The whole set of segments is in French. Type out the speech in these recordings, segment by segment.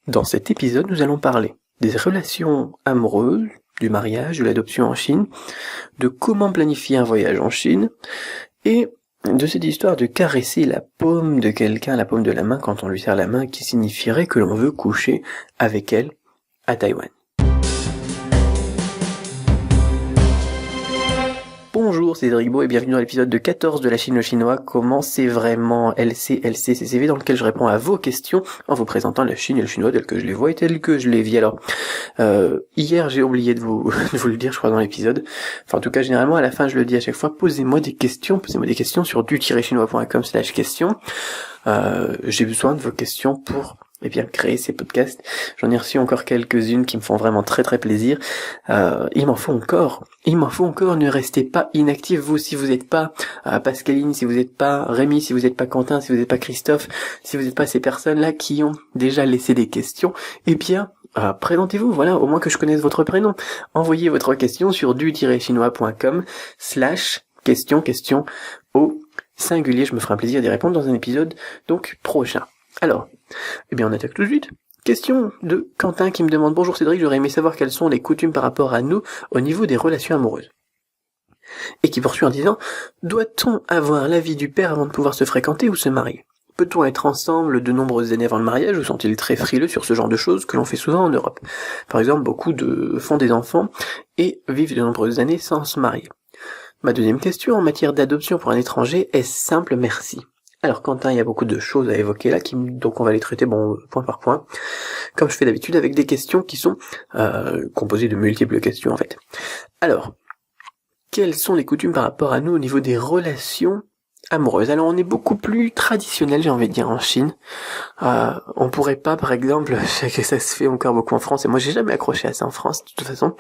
Dans cet épisode, nous allons parler des relations amoureuses, du mariage, de l'adoption en Chine, de comment planifier un voyage en Chine, et de cette histoire de caresser la paume de quelqu'un, la paume de la main quand on lui serre la main, qui signifierait que l'on veut coucher avec elle à Taïwan. Bonjour, c'est Cédric Beau et bienvenue dans l'épisode 14 de La Chine le Chinois, comment c'est vraiment LCCCV, dans lequel je réponds à vos questions en vous présentant la Chine et le chinois tel que je les vois et tel que je les vis. Alors, hier j'ai oublié de vous le dire, je crois, dans l'épisode. Enfin, en tout cas, généralement, à la fin, je le dis à chaque fois, posez-moi des questions sur du-chinois.com/questions. J'ai besoin de vos questions pour créer ces podcasts. J'en ai reçu encore quelques-unes qui me font vraiment très très plaisir. Il m'en faut encore, ne restez pas inactifs, vous, si vous n'êtes pas Pascaline, si vous n'êtes pas Rémi, si vous n'êtes pas Quentin, si vous n'êtes pas Christophe, si vous n'êtes pas ces personnes-là qui ont déjà laissé des questions, présentez-vous, voilà, au moins que je connaisse votre prénom. Envoyez votre question sur du-chinois.com/question au singulier, je me ferai un plaisir d'y répondre dans un épisode donc prochain. Alors, on attaque tout de suite. Question de Quentin qui me demande: bonjour Cédric, j'aurais aimé savoir quelles sont les coutumes par rapport à nous au niveau des relations amoureuses. Et qui poursuit en disant: doit-on avoir l'avis du père avant de pouvoir se fréquenter ou se marier? Peut-on être ensemble de nombreuses années avant le mariage ou sont-ils très frileux sur ce genre de choses que l'on fait souvent en Europe? Par exemple, beaucoup font des enfants et vivent de nombreuses années sans se marier. Ma deuxième question, en matière d'adoption pour un étranger, est simple, merci. Alors Quentin, il y a beaucoup de choses à évoquer là, donc on va les traiter point par point, comme je fais d'habitude avec des questions qui sont composées de multiples questions en fait. Alors, quelles sont les coutumes par rapport à nous au niveau des relations amoureuses? Alors on est beaucoup plus traditionnel, j'ai envie de dire, en Chine. On pourrait pas, par exemple, je sais que ça se fait encore beaucoup en France, et moi j'ai jamais accroché à ça en France, de toute façon.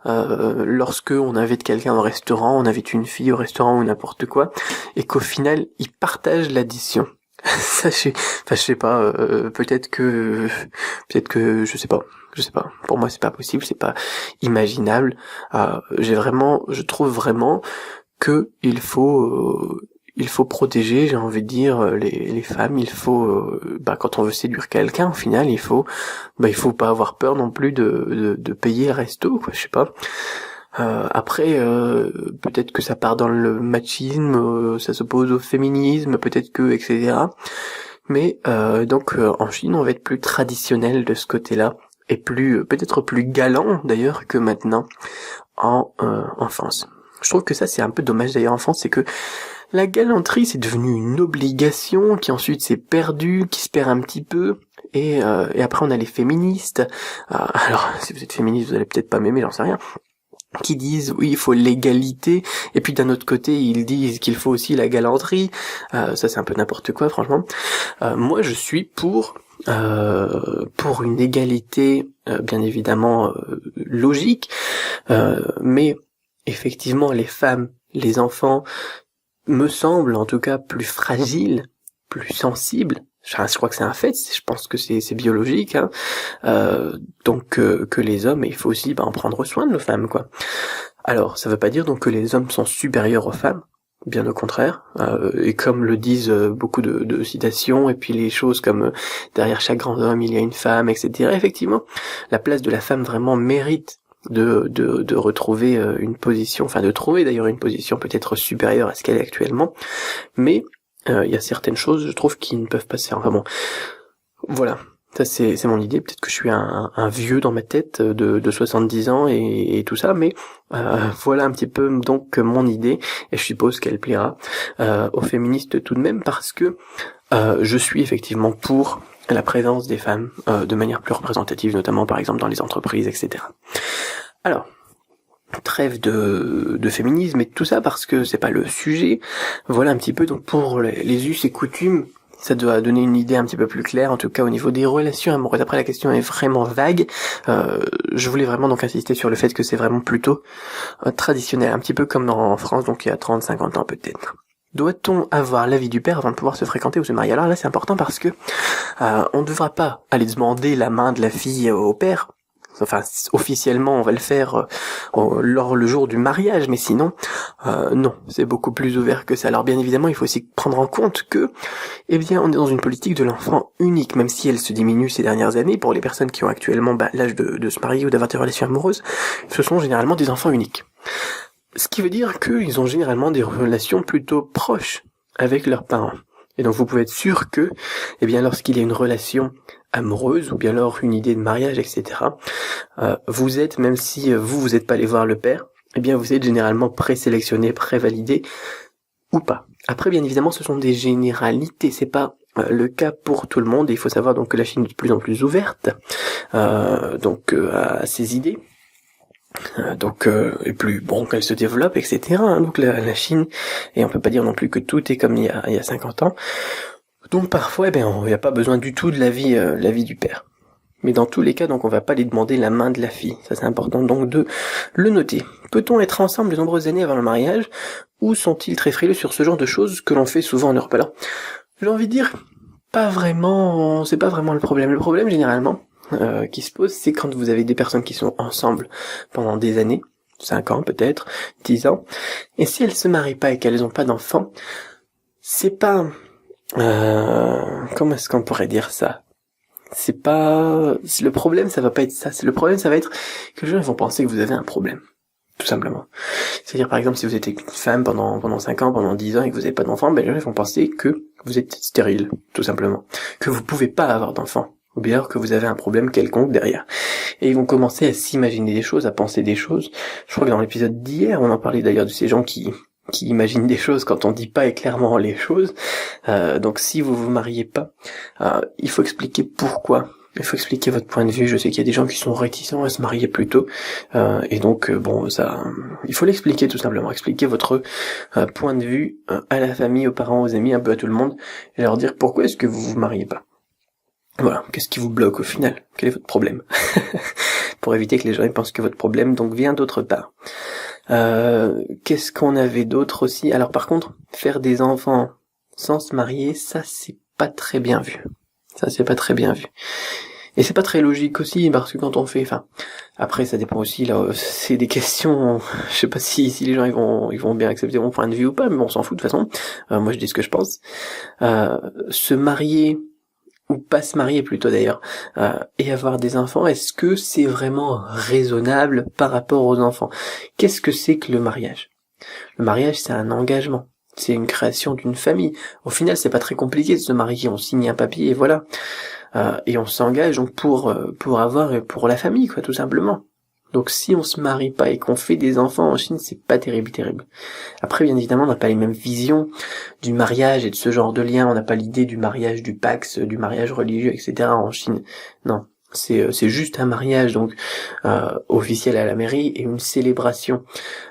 Lorsque on invite quelqu'un au restaurant, on invite une fille au restaurant ou n'importe quoi, et qu'au final, ils partagent l'addition. Ça, je sais pas, peut-être que, je sais pas. Pour moi, c'est pas possible, c'est pas imaginable. Je trouve vraiment que il faut protéger, j'ai envie de dire, les femmes. Il faut, quand on veut séduire quelqu'un, au final, il faut pas avoir peur non plus de payer le resto, quoi, je sais pas. Après, peut-être que ça part dans le machisme, ça s'oppose au féminisme, peut-être que, etc. Mais, en Chine, on va être plus traditionnel de ce côté-là, et peut-être plus galant, d'ailleurs, que maintenant, en France. Je trouve que ça, c'est un peu dommage, d'ailleurs, en France, c'est que la galanterie, c'est devenu une obligation qui ensuite s'est perdue, qui se perd un petit peu, et après on a les féministes. Alors, si vous êtes féministe, vous allez peut-être pas m'aimer, j'en sais rien, qui disent oui, il faut l'égalité, et puis d'un autre côté, ils disent qu'il faut aussi la galanterie. Ça, c'est un peu n'importe quoi, franchement. Moi, je suis pour une égalité, bien évidemment, logique, mais effectivement, les femmes, les enfants, me semble en tout cas plus fragile, plus sensible. Je crois que c'est un fait, je pense que c'est biologique, hein. Donc que les hommes, il faut aussi en prendre soin de nos femmes, quoi. Alors, ça veut pas dire donc que les hommes sont supérieurs aux femmes, bien au contraire, et comme le disent beaucoup de citations, et puis les choses comme derrière chaque grand homme il y a une femme, etc. Effectivement, la place de la femme vraiment mérite de retrouver une position, de trouver d'ailleurs une position peut-être supérieure à ce qu'elle est actuellement, mais il y a certaines choses, je trouve, qui ne peuvent pas se faire. Enfin bon, voilà, ça c'est mon idée, peut-être que je suis un vieux dans ma tête de 70 ans et tout ça, mais voilà un petit peu donc mon idée, et je suppose qu'elle plaira aux féministes tout de même, parce que je suis effectivement pour la présence des femmes de manière plus représentative, notamment par exemple dans les entreprises, etc. Alors, trêve de féminisme et tout ça, parce que c'est pas le sujet. Voilà un petit peu donc pour les us et coutumes, ça doit donner une idée un petit peu plus claire, en tout cas au niveau des relations amoureuses. Après, la question est vraiment vague. Je voulais vraiment donc insister sur le fait que c'est vraiment plutôt traditionnel, un petit peu comme en France, donc il y a 30-50 ans peut-être. Doit-on avoir l'avis du père avant de pouvoir se fréquenter ou se marier? Alors là, c'est important parce que on ne devra pas aller demander la main de la fille au père. enfin officiellement on va le faire lors le jour du mariage, mais sinon non, c'est beaucoup plus ouvert que ça. Alors bien évidemment, il faut aussi prendre en compte que on est dans une politique de l'enfant unique, même si elle se diminue ces dernières années pour les personnes qui ont actuellement l'âge de se marier ou d'avoir des relations amoureuses. Ce sont généralement des enfants uniques. Ce qui veut dire qu'ils ont généralement des relations plutôt proches avec leurs parents. Et donc vous pouvez être sûr que, lorsqu'il y a une relation amoureuse, ou bien alors une idée de mariage, etc., vous êtes, même si vous n'êtes pas allé voir le père, vous êtes généralement présélectionné, prévalidé, ou pas. Après, bien évidemment, ce sont des généralités, c'est pas le cas pour tout le monde, et il faut savoir donc que la Chine est de plus en plus ouverte à ces idées. Et plus qu'elle se développe, etc. Donc la Chine, et on peut pas dire non plus que tout est comme il y a 50 ans. Donc parfois, il n'y a pas besoin du tout de l'avis du père. Mais dans tous les cas, donc on va pas lui demander la main de la fille. Ça c'est important donc de le noter. Peut-on être ensemble de nombreuses années avant le mariage, ou sont-ils très frileux sur ce genre de choses que l'on fait souvent en Europe? Alors, j'ai envie de dire, pas vraiment, c'est pas vraiment le problème. Le problème généralement qui se pose, c'est quand vous avez des personnes qui sont ensemble pendant des années, 5 ans peut-être, 10 ans, et si elles se marient pas et qu'elles ont pas d'enfants, c'est pas... comment est-ce qu'on pourrait dire ça? Le problème, ça va pas être ça. Le problème, ça va être que les gens vont penser que vous avez un problème. Tout simplement. C'est-à-dire, par exemple, si vous êtes une femme pendant 5 ans, pendant 10 ans et que vous n'avez pas d'enfants, les gens vont penser que vous êtes stérile, tout simplement. Que vous pouvez pas avoir d'enfants. Ou bien que vous avez un problème quelconque derrière. Et ils vont commencer à s'imaginer des choses, à penser des choses. Je crois que dans l'épisode d'hier, on en parlait d'ailleurs de ces gens qui imaginent des choses quand on dit pas clairement les choses. Donc si vous vous mariez pas, il faut expliquer pourquoi. Il faut expliquer votre point de vue. Je sais qu'il y a des gens qui sont réticents à se marier plus tôt. Et donc, il faut l'expliquer tout simplement. Expliquer votre point de vue à la famille, aux parents, aux amis, un peu à tout le monde. Et leur dire pourquoi est-ce que vous vous mariez pas. Voilà, qu'est-ce qui vous bloque au final? Quel est votre problème? Pour éviter que les gens pensent que votre problème donc vient d'autre part. Qu'est-ce qu'on avait d'autre aussi? Alors par contre, faire des enfants sans se marier, ça c'est pas très bien vu. Ça c'est pas très bien vu. Et c'est pas très logique aussi, parce que quand on fait, après ça dépend aussi, là, c'est des questions, je sais pas si les gens ils vont bien accepter mon point de vue ou pas, mais bon, on s'en fout de toute façon. Moi je dis ce que je pense. Se marier, ou pas se marier plutôt d'ailleurs, et avoir des enfants, est-ce que c'est vraiment raisonnable par rapport aux enfants? Qu'est-ce que c'est que le mariage? Le mariage, c'est un engagement, c'est une création d'une famille. Au final, c'est pas très compliqué de se marier, on signe un papier et voilà. Et on s'engage donc pour la famille, quoi, tout simplement. Donc si on se marie pas et qu'on fait des enfants en Chine, c'est pas terrible. Après, bien évidemment, on n'a pas les mêmes visions du mariage et de ce genre de lien. On n'a pas l'idée du mariage du Pax, du mariage religieux, etc. en Chine. Non, c'est juste un mariage donc officiel à la mairie et une célébration.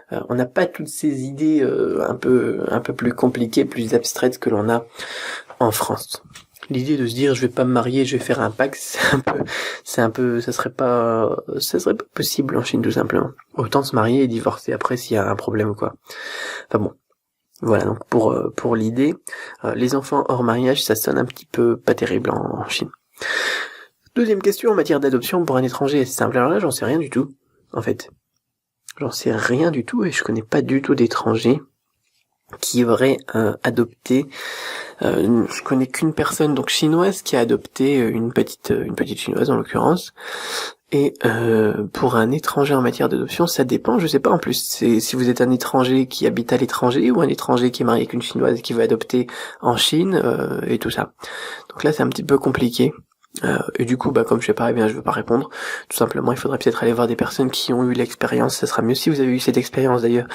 On n'a pas toutes ces idées un peu plus compliquées, plus abstraites que l'on a en France. L'idée de se dire je vais pas me marier, je vais faire un Pax, ça serait pas possible en Chine tout simplement. Autant se marier et divorcer après s'il y a un problème ou quoi. Enfin bon. Voilà donc pour l'idée, les enfants hors mariage, ça sonne un petit peu pas terrible en Chine. Deuxième question en matière d'adoption pour un étranger, c'est simple. Alors là, j'en sais rien du tout, en fait. J'en sais rien du tout et je connais pas du tout d'étrangers qui aurait adopté. Je connais qu'une personne donc chinoise qui a adopté une petite chinoise en l'occurrence. Et pour un étranger en matière d'adoption, ça dépend, je sais pas en plus, c'est si vous êtes un étranger qui habite à l'étranger ou un étranger qui est marié avec une chinoise qui veut adopter en Chine et tout ça. Donc là c'est un petit peu compliqué. Et du coup, comme je sais pas, je veux pas répondre. Tout simplement, il faudrait peut-être aller voir des personnes qui ont eu l'expérience. Ça sera mieux si vous avez eu cette expérience d'ailleurs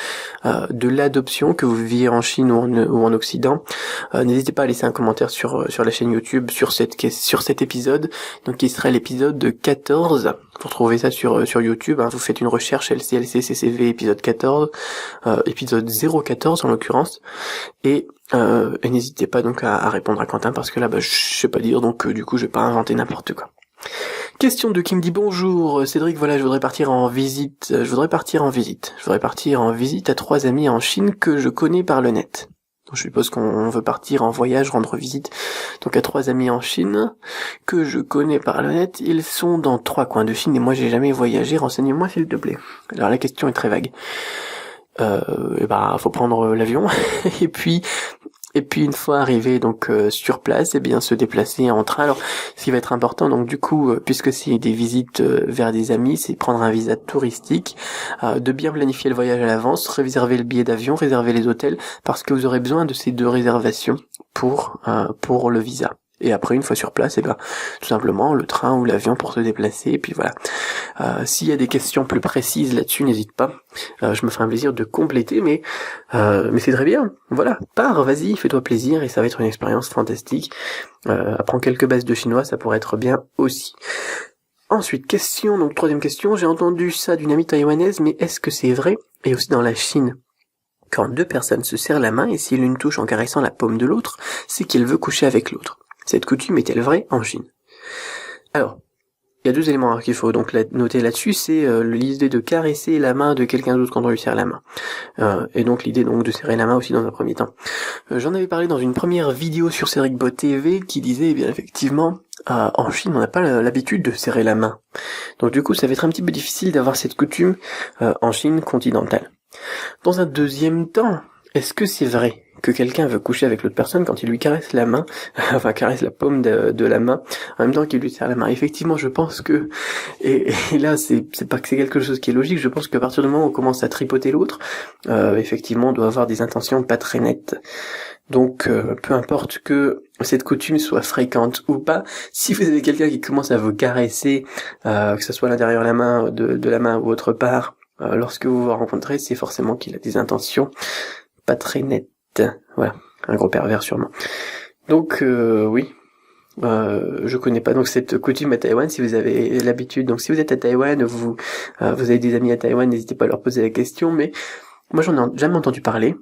de l'adoption, que vous viviez en Chine ou en Occident. N'hésitez pas à laisser un commentaire sur la chaîne YouTube sur cet épisode, donc qui sera l'épisode 14. Vous retrouvez ça sur YouTube. Vous faites une recherche LCLC CCV épisode 14, épisode 014 en l'occurrence, et n'hésitez pas donc à répondre à Quentin parce que là je sais pas dire, donc du coup je vais pas inventer n'importe quoi. Question 2 qui me dit bonjour Cédric, voilà, je voudrais partir en visite à 3 amis en Chine que je connais par le net. Donc, je suppose qu'on veut partir en voyage, rendre visite donc à 3 amis en Chine que je connais par le net. Ils sont dans 3 coins de Chine et moi j'ai jamais voyagé. Renseigne-moi s'il te plaît. Alors la question est très vague. Faut prendre l'avion et puis une fois arrivé donc sur place, se déplacer en train. Alors ce qui va être important donc du coup puisque c'est des visites vers des amis, c'est prendre un visa touristique, de bien planifier le voyage à l'avance, réserver le billet d'avion, réserver les hôtels parce que vous aurez besoin de ces 2 réservations pour le visa. Et après, une fois sur place, tout simplement, le train ou l'avion pour se déplacer, et puis voilà. S'il y a des questions plus précises là-dessus, n'hésite pas. Je me ferai un plaisir de compléter, mais c'est très bien. Voilà. Pars, vas-y, fais-toi plaisir, et ça va être une expérience fantastique. Apprends quelques bases de chinois, ça pourrait être bien aussi. Ensuite, donc 3e question, j'ai entendu ça d'une amie taïwanaise, mais est-ce que c'est vrai? Et aussi dans la Chine. Quand 2 personnes se serrent la main, et si l'une touche en caressant la paume de l'autre, c'est qu'elle veut coucher avec l'autre. Cette coutume est-elle vraie en Chine? Alors, il y a 2 éléments qu'il faut donc noter là-dessus, c'est l'idée de caresser la main de quelqu'un d'autre quand on lui serre la main. Et donc l'idée donc de serrer la main aussi dans un premier temps. J'en avais parlé dans une première vidéo sur Sericbot TV qui disait, effectivement, en Chine on n'a pas l'habitude de serrer la main. Donc du coup ça va être un petit peu difficile d'avoir cette coutume en Chine continentale. Dans un 2e temps, est-ce que c'est vrai que quelqu'un veut coucher avec l'autre personne quand il lui caresse la main, caresse la paume de la main, en même temps qu'il lui serre la main? Effectivement, je pense que, et là, c'est pas que c'est quelque chose qui est logique, je pense qu'à partir du moment où on commence à tripoter l'autre, effectivement, on doit avoir des intentions pas très nettes. Donc, peu importe que cette coutume soit fréquente ou pas, si vous avez quelqu'un qui commence à vous caresser, que ce soit à l'intérieur de la main, de la main ou autre part, lorsque vous vous rencontrez, c'est forcément qu'il a des intentions pas très nettes. Voilà, un gros pervers sûrement. Donc oui, je connais pas donc cette coutume à Taïwan. Si vous avez l'habitude, donc si vous êtes à Taïwan, vous avez des amis à Taïwan, n'hésitez pas à leur poser la question. Mais moi j'en ai jamais entendu parler.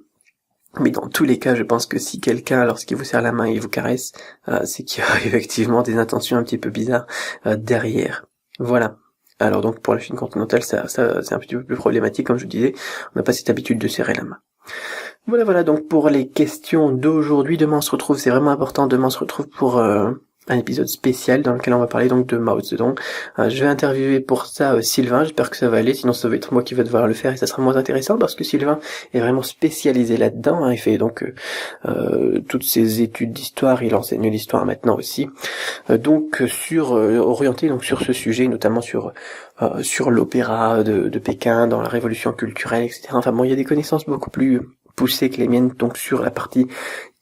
Mais dans tous les cas, je pense que si quelqu'un, lorsqu'il vous serre la main et il vous caresse, c'est qu'il y a effectivement des intentions un petit peu bizarres derrière. Voilà. Alors donc pour la Chine continentale, ça c'est un petit peu plus problématique, comme je vous disais, on n'a pas cette habitude de serrer la main. Voilà donc pour les questions d'aujourd'hui. Demain on se retrouve, c'est vraiment important, demain on se retrouve pour un épisode spécial dans lequel on va parler donc de Mao Zedong. Je vais interviewer pour ça Sylvain, j'espère que ça va aller, sinon ça va être moi qui vais devoir le faire et ça sera moins intéressant parce que Sylvain est vraiment spécialisé là-dedans, il fait donc toutes ses études d'histoire, il enseigne l'histoire maintenant aussi, donc orienté donc sur ce sujet, notamment sur l'opéra de Pékin, dans la révolution culturelle, etc. Enfin bon, il y a des connaissances beaucoup plus poussées que les miennes donc sur la partie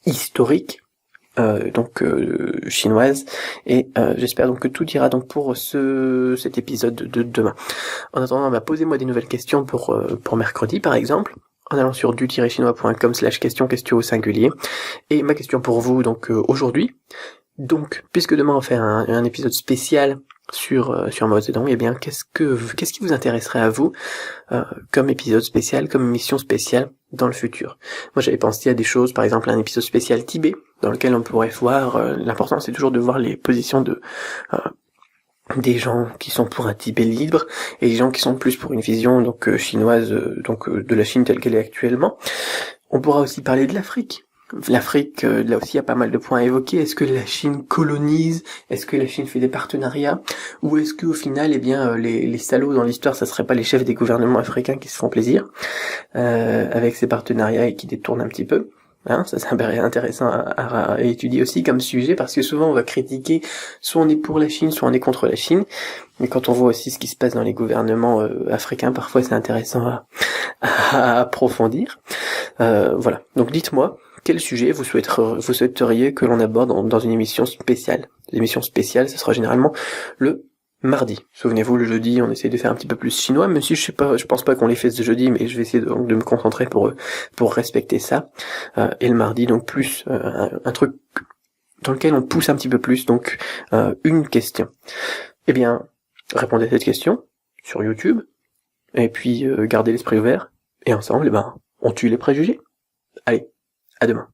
historique, chinoise, et j'espère donc que tout ira donc pour cet épisode de demain. En attendant, posez-moi des nouvelles questions pour mercredi par exemple, en allant sur du-chinois.com/question au singulier. Et ma question pour vous donc aujourd'hui, donc puisque demain on va faire un épisode spécial sur Mao Zedong, qu'est-ce qui vous intéresserait à vous comme épisode spécial, comme émission spéciale dans le futur? Moi j'avais pensé à des choses, par exemple un épisode spécial Tibet, dans lequel on pourrait voir, l'important c'est toujours de voir les positions des gens qui sont pour un Tibet libre et des gens qui sont plus pour une vision chinoise de la Chine telle qu'elle est actuellement. On pourra aussi parler de l'Afrique. L'Afrique, là aussi, il y a pas mal de points à évoquer. Est-ce que la Chine colonise? Est-ce que la Chine fait des partenariats? Ou est-ce qu'au final, les salauds dans l'histoire, ça serait pas les chefs des gouvernements africains qui se font plaisir avec ces partenariats et qui détournent un petit peu? Ça c'est intéressant à étudier aussi comme sujet, parce que souvent on va critiquer, soit on est pour la Chine, soit on est contre la Chine, mais quand on voit aussi ce qui se passe dans les gouvernements africains, parfois c'est intéressant à approfondir. Voilà, donc dites-moi, quel sujet vous souhaiteriez que l'on aborde dans une émission spéciale? L'émission spéciale, ce sera généralement le mardi. Souvenez-vous, le jeudi, on essaie de faire un petit peu plus chinois, même si je pense pas qu'on les fait ce jeudi, mais je vais essayer de me concentrer pour respecter ça. Et le mardi, donc plus un truc dans lequel on pousse un petit peu plus, donc une question. Répondez à cette question sur YouTube, et puis gardez l'esprit ouvert, et ensemble, on tue les préjugés. Allez, à demain.